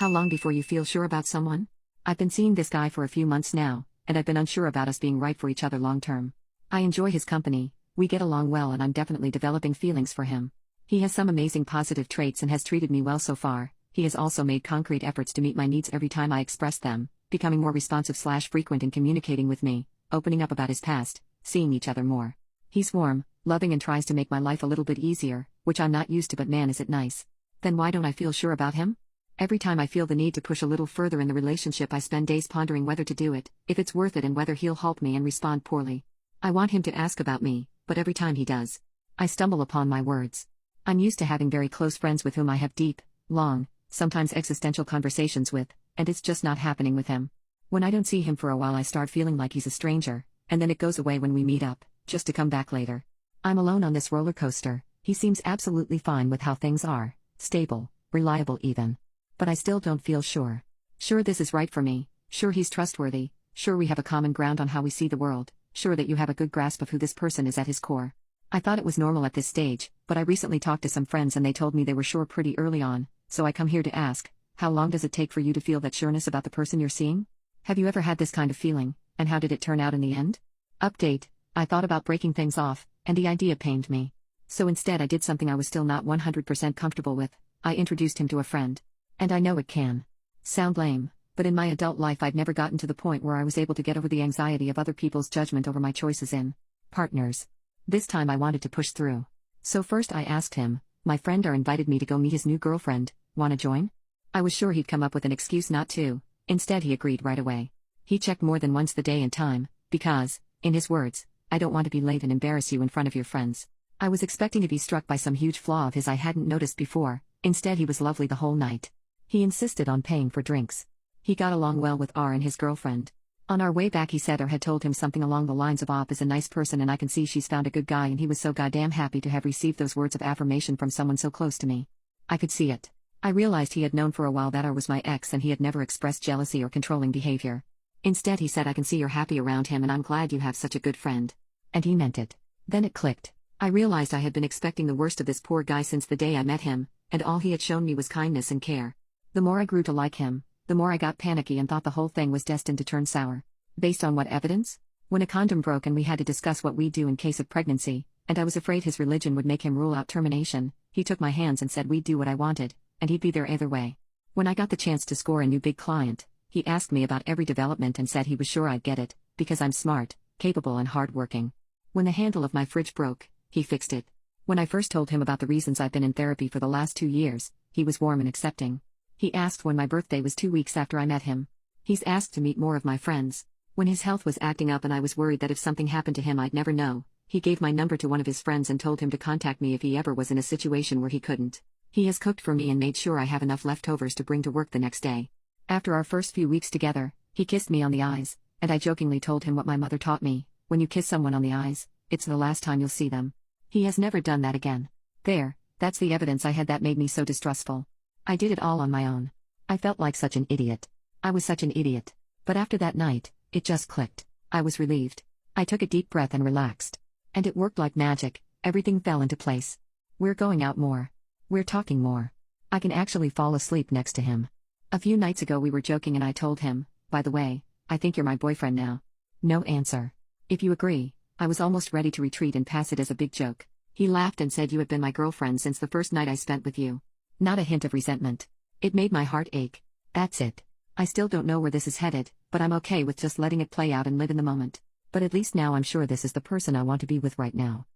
How long before you feel sure about someone? I've been seeing this guy for a few months now, and I've been unsure about us being right for each other long term. I enjoy his company, we get along well, and I'm definitely developing feelings for him. He has some amazing positive traits and has treated me well so far. He has also made concrete efforts to meet my needs every time I express them, becoming more responsive/frequent in communicating with me, opening up about his past, seeing each other more. He's warm, loving, and tries to make my life a little bit easier, which I'm not used to, but man, is it nice. Then why don't I feel sure about him? Every time I feel the need to push a little further in the relationship, I spend days pondering whether to do it, if it's worth it, and whether he'll help me and respond poorly. I want him to ask about me, but every time he does, I stumble upon my words. I'm used to having very close friends with whom I have deep, long, sometimes existential conversations with, and it's just not happening with him. When I don't see him for a while, I start feeling like he's a stranger, and then it goes away when we meet up, just to come back later. I'm alone on this roller coaster. He seems absolutely fine with how things are, stable, reliable even. But I still don't feel sure. Sure this is right for me, sure he's trustworthy, sure we have a common ground on how we see the world, sure that you have a good grasp of who this person is at his core. I thought it was normal at this stage, but I recently talked to some friends and they told me they were sure pretty early on, so I come here to ask, how long does it take for you to feel that sureness about the person you're seeing? Have you ever had this kind of feeling, and how did it turn out in the end? Update: I thought about breaking things off, and the idea pained me. So instead I did something I was still not 100% comfortable with. I introduced him to a friend. And I know it can sound lame, but in my adult life I've never gotten to the point where I was able to get over the anxiety of other people's judgment over my choices in partners. This time I wanted to push through. So first I asked him, my friend invited me to go meet his new girlfriend, wanna join? I was sure he'd come up with an excuse not to. Instead he agreed right away. He checked more than once the day and time, because, in his words, I don't want to be late and embarrass you in front of your friends. I was expecting to be struck by some huge flaw of his I hadn't noticed before. Instead he was lovely the whole night. He insisted on paying for drinks. He got along well with R and his girlfriend. On our way back he said R had told him something along the lines of Op is a nice person and I can see she's found a good guy, and he was so goddamn happy to have received those words of affirmation from someone so close to me. I could see it. I realized he had known for a while that R was my ex and he had never expressed jealousy or controlling behavior. Instead he said, I can see you're happy around him and I'm glad you have such a good friend. And he meant it. Then it clicked. I realized I had been expecting the worst of this poor guy since the day I met him, and all he had shown me was kindness and care. The more I grew to like him, the more I got panicky and thought the whole thing was destined to turn sour. Based on what evidence? When a condom broke and we had to discuss what we'd do in case of pregnancy, and I was afraid his religion would make him rule out termination, he took my hands and said we'd do what I wanted, and he'd be there either way. When I got the chance to score a new big client, he asked me about every development and said he was sure I'd get it, because I'm smart, capable and hardworking. When the handle of my fridge broke, he fixed it. When I first told him about the reasons I've been in therapy for the last 2 years, he was warm and accepting. He asked when my birthday was 2 weeks after I met him. He's asked to meet more of my friends. When his health was acting up and I was worried that if something happened to him I'd never know, he gave my number to one of his friends and told him to contact me if he ever was in a situation where he couldn't. He has cooked for me and made sure I have enough leftovers to bring to work the next day. After our first few weeks together, he kissed me on the eyes, and I jokingly told him what my mother taught me: when you kiss someone on the eyes, it's the last time you'll see them. He has never done that again. There, that's the evidence I had that made me so distrustful. I did it all on my own. I felt like such an idiot. I was such an idiot. But after that night, it just clicked. I was relieved. I took a deep breath and relaxed. And it worked like magic. Everything fell into place. We're going out more. We're talking more. I can actually fall asleep next to him. A few nights ago we were joking and I told him, by the way, I think you're my boyfriend now. No answer. If you agree. I was almost ready to retreat and pass it as a big joke. He laughed and said, you have been my girlfriend since the first night I spent with you. Not a hint of resentment. It made my heart ache. That's it. I still don't know where this is headed, but I'm okay with just letting it play out and live in the moment. But at least now I'm sure this is the person I want to be with right now.